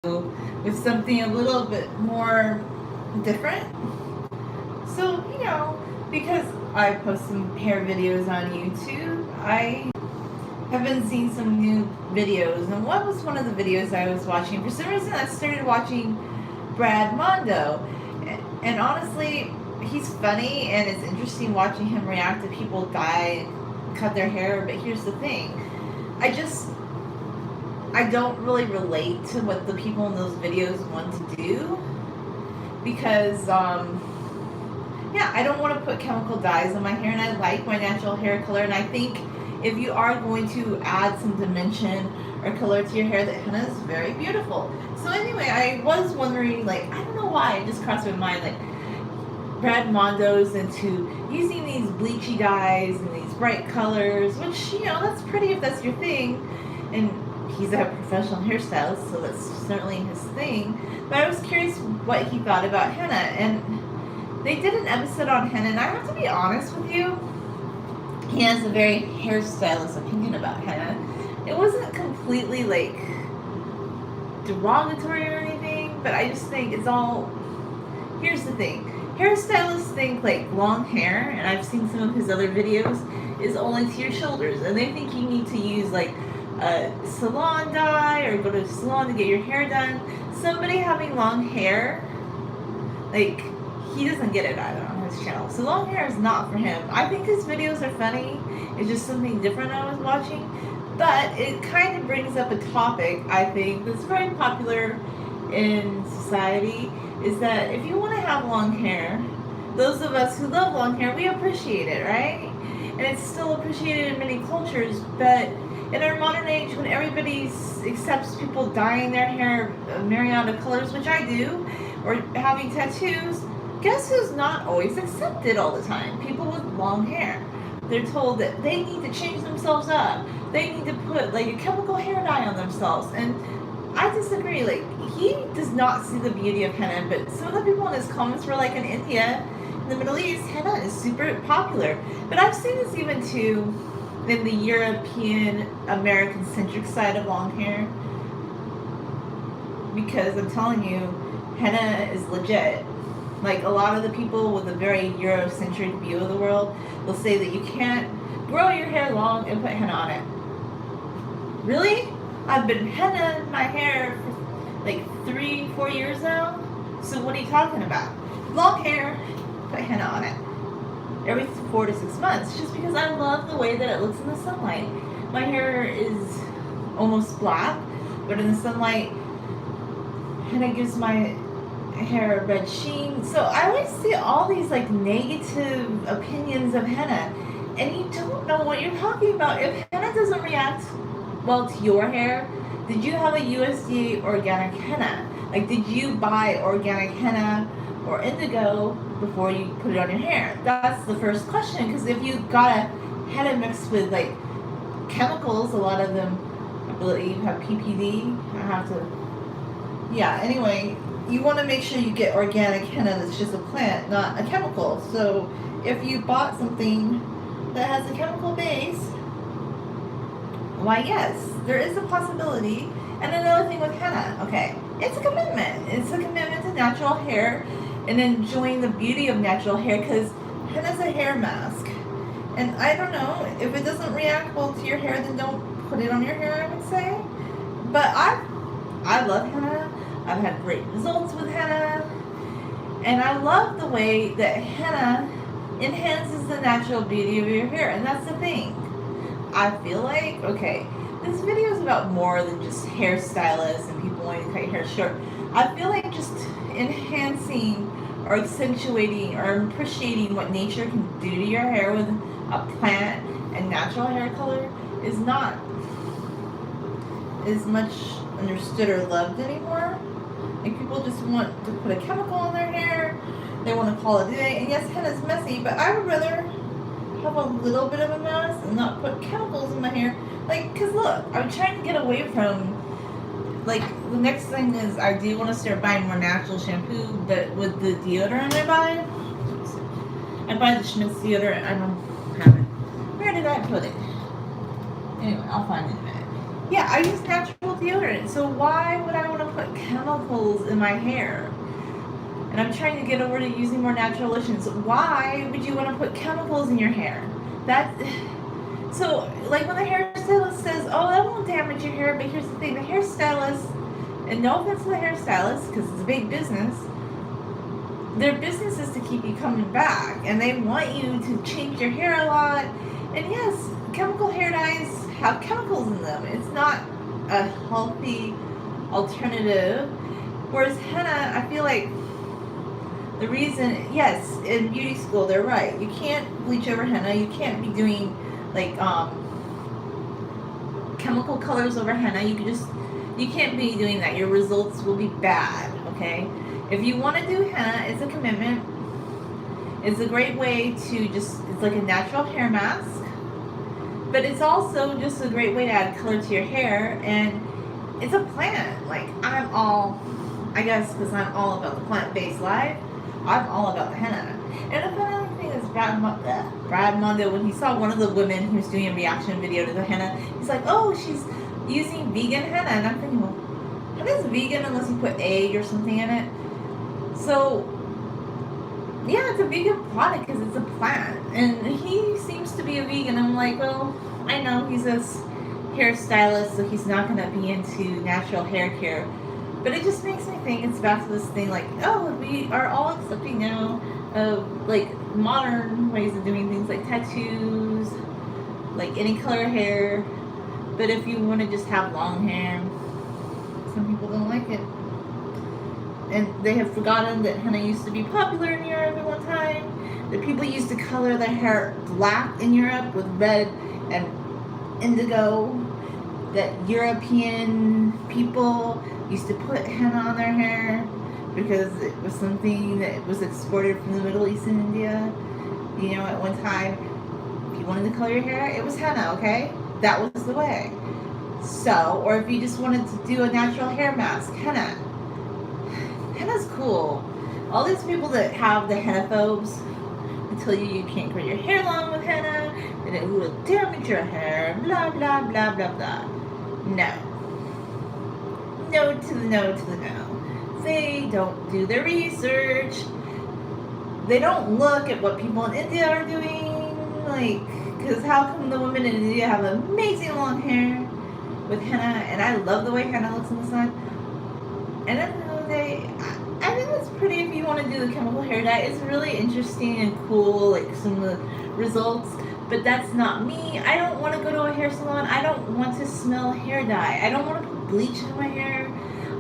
with something a little bit more different. So, because I post some hair videos on YouTube, I have been seeing some new videos. And what was one of the videos I was watching? For some reason, I started watching Brad Mondo. And honestly, he's funny and it's interesting watching him react to people dye, cut their hair. But here's the thing, I don't really relate to what the people in those videos want to do because yeah, I don't want to put chemical dyes on my hair, and I like my natural hair color. And I think if you are going to add some dimension or color to your hair, that henna is very beautiful. So anyway, I was wondering, like, I don't know why it just crossed my mind, like, Brad Mondo's into using these bleachy dyes and these bright colors, which, that's pretty if that's your thing. And he's a professional hairstylist, so that's certainly his thing. But I was curious what he thought about henna. And they did an episode on henna, and I have to be honest with you, he has a very hairstylist opinion about henna. It wasn't completely, like, derogatory or anything, but I just think it's all... Here's the thing. Hairstylists think, like, long hair, and I've seen some of his other videos, is only to your shoulders. And they think you need to use, like, a salon dye or go to a salon to get your hair done. Somebody having long hair, like, he doesn't get it either on his channel. So long hair is not for him. I think his videos are funny. It's just something different I was watching. But it kind of brings up a topic, I think, that's very popular in society, is that if you want to have long hair, those of us who love long hair, we appreciate it, right? And it's still appreciated in many cultures, but in our modern age, when everybody accepts people dyeing their hair a myriad of colors, which I do, or having tattoos, guess who's not always accepted all the time? People with long hair. They're told that they need to change themselves up. They need to put, like, a chemical hair dye on themselves. And I disagree. Like, he does not see the beauty of henna, but some of the people in his comments were like, in India, in the Middle East, henna is super popular. But I've seen this even too in the European, American-centric side of long hair. Because I'm telling you, henna is legit. Like, a lot of the people with a very Eurocentric view of the world will say that you can't grow your hair long and put henna on it. Really? I've been henna in my hair for like 3-4 years now. So what are you talking about? Long hair, put henna on it. Every 4 to 6 months. Just because I love the way that it looks in the sunlight. My hair is almost black, but in the sunlight, henna gives my hair a red sheen. So I always see all these, like, negative opinions of henna, and you don't know what you're talking about. If henna doesn't react well to your hair, did you have a USDA organic henna? Like, did you buy organic henna or indigo before you put it on your hair? That's the first question, because if you got a henna mixed with, like, chemicals, a lot of them, I believe, have PPD. I have to... Yeah, anyway, you want to make sure you get organic henna that's just a plant, not a chemical. So if you bought something that has a chemical base, why, yes, there is a possibility. And another thing with henna, okay, it's a commitment. It's a commitment to natural hair and enjoying the beauty of natural hair, because henna's a hair mask. And I don't know, if it doesn't react well to your hair, then don't put it on your hair, I would say. But I love henna. I've had great results with henna, and I love the way that henna enhances the natural beauty of your hair. And that's the thing. I feel like, okay, this video is about more than just hairstylists and people wanting to cut your hair short. I feel like just enhancing or accentuating or appreciating what nature can do to your hair with a plant and natural hair color is not as much understood or loved anymore. Like, people just want to put a chemical in their hair. They want to call it a day. And yes, henna's messy, but I would rather have a little bit of a mess and not put chemicals in my hair. Like, because look, I'm trying to get away from, like, the next thing is I do want to start buying more natural shampoo, but with the deodorant I buy the Schmidt's deodorant. I don't have it. Where did I put it? Anyway, I'll find it in a minute. Yeah, I use natural deodorant. So why would I want to put chemicals in my hair? And I'm trying to get over to using more natural lotions. Why would you want to put chemicals in your hair? That so like when the hairstylist says, "Oh, that won't damage your hair," but here's the thing: the hairstylist, and no offense to the hairstylist, because it's a big business. Their business is to keep you coming back, and they want you to change your hair a lot. And yes, chemical hair dyes have chemicals in them. It's not a healthy alternative. Whereas henna, I feel like the reason, yes, in beauty school they're right. You can't bleach over henna. You can't be doing like chemical colors over henna. You can't be doing that. Your results will be bad. Okay, if you want to do henna, it's a commitment. It's a great way to it's like a natural hair mask, but it's also just a great way to add color to your hair, and it's a plant. Like I guess because I'm all about the plant-based life, I'm all about the henna. And another thing is Brad Mondo, when he saw one of the women who was doing a reaction video to the henna, he's like, "Oh, she's using vegan henna," and I'm thinking, well, henna's vegan unless you put egg or something in it. So yeah, it's a vegan product because it's a plant, and he seems to be a vegan. I'm like, well, I know he's a hairstylist, so he's not going to be into natural hair care. But it just makes me think it's back to this thing like, oh, we are all accepting now of like modern ways of doing things like tattoos, like any color hair. But if you want to just have long hair, some people don't like it. And they have forgotten that henna used to be popular in Europe at one time. That people used to color their hair black in Europe with red and indigo. That European people used to put henna on their hair because it was something that was exported from the Middle East and India. You know, at one time, if you wanted to color your hair, it was henna, okay? That was the way. So, or if you just wanted to do a natural hair mask, henna. Henna's cool. All these people that have the henna phobes tell you can't grow your hair long with henna, that it will damage your hair, blah, blah, blah, blah, blah. No. No to the no to the no. They don't do their research. They don't look at what people in India are doing. Like, because how come the women in India have amazing long hair with henna? And I love the way henna looks in the sun. And at the end of the day, I think it's pretty if you want to do the chemical hair dye. It's really interesting and cool, like some of the results. But that's not me. I don't want to go to a hair salon. I don't want to smell hair dye. I don't want to put bleach in my hair.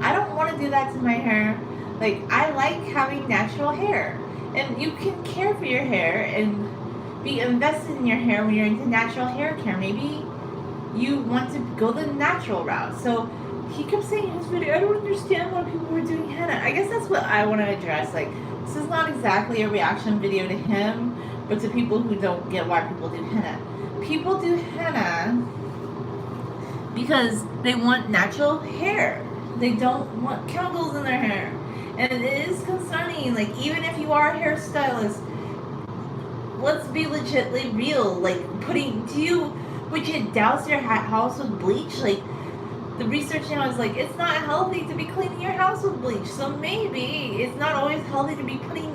I don't want to do that to my hair. Like, I like having natural hair. And you can care for your hair and be invested in your hair when you're into natural hair care. Maybe you want to go the natural route. So he kept saying in his video, I don't understand why people were doing henna. I guess that's what I want to address. Like, this is not exactly a reaction video to him, but to people who don't get why people do henna. People do henna because they want natural hair. They don't want chemicals in their hair. And it is concerning, like, even if you are a hairstylist, let's be legitly real. Like, would you douse your house with bleach? Like, the research now is like, it's not healthy to be cleaning your house with bleach. So maybe it's not always healthy to be putting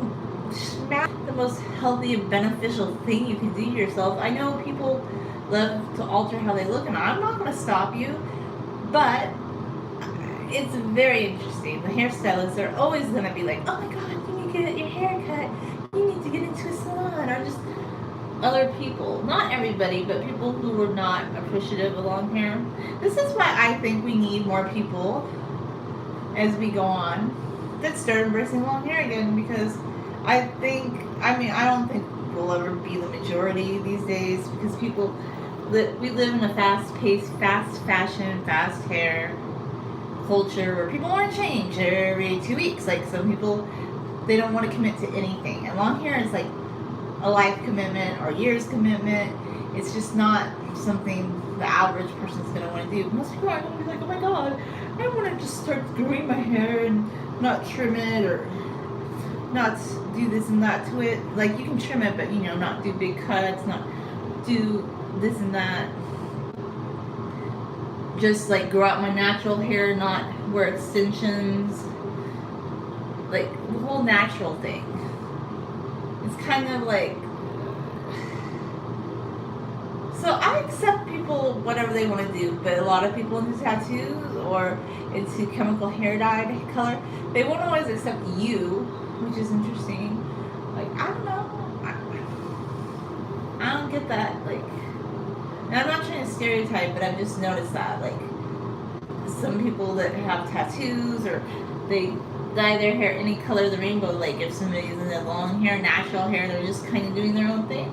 the most healthy and beneficial thing you can do to yourself. I know people love to alter how they look, and I'm not going to stop you, but it's very interesting. The hairstylists are always going to be like, oh my god, you need to get your hair cut, you need to get into a salon, or just other people, not everybody, but people who are not appreciative of long hair. This is why I think we need more people as we go on that start embracing long hair again, because I don't think we'll ever be the majority these days, because we live in a fast-paced, fast fashion, fast hair culture where people want to change every 2 weeks. Like, some people, they don't want to commit to anything, and long hair is like a life commitment or years commitment. It's just not something the average person's going to want to do. Most people are going to be like, oh my god, I want to just start growing my hair and not trim it or not do this and that to it. Like, you can trim it, but not do big cuts, not do this and that. just like grow out my natural hair, not wear extensions, like the whole natural thing. It's kind of like, so I accept people whatever they want to do, but a lot of people into tattoos or into chemical hair dye color, they won't always accept you, which is interesting. Like, I don't know, I don't get that. Like, and I'm not trying to stereotype, but I've just noticed that, like, some people that have tattoos or they dye their hair any color of the rainbow, like if somebody's in their long hair, natural hair, they're just kind of doing their own thing.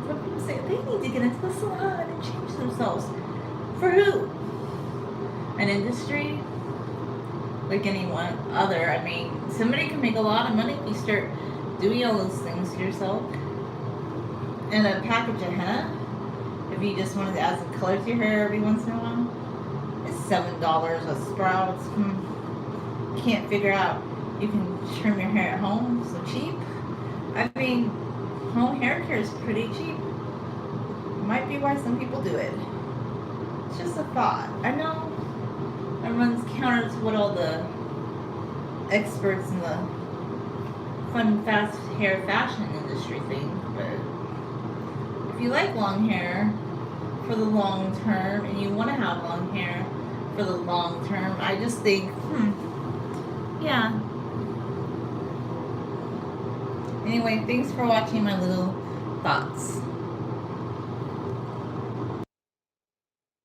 Some people say they need to get into the salon and change themselves. For who? An industry? Like anyone other. I mean, somebody can make a lot of money if you start doing all those things to yourself. And a package of henna, if you just wanted to add some color to your hair every once in a while, it's $7 a sprout. Can't figure out you can trim your hair at home so cheap. I mean, home hair care is pretty cheap. Might be why some people do it. It's just a thought. I know it runs counter to what all the experts in the fun, fast hair fashion industry think, but if you like long hair for the long term and you want to have long hair for the long term, I just think, yeah. Anyway, thanks for watching my little thoughts.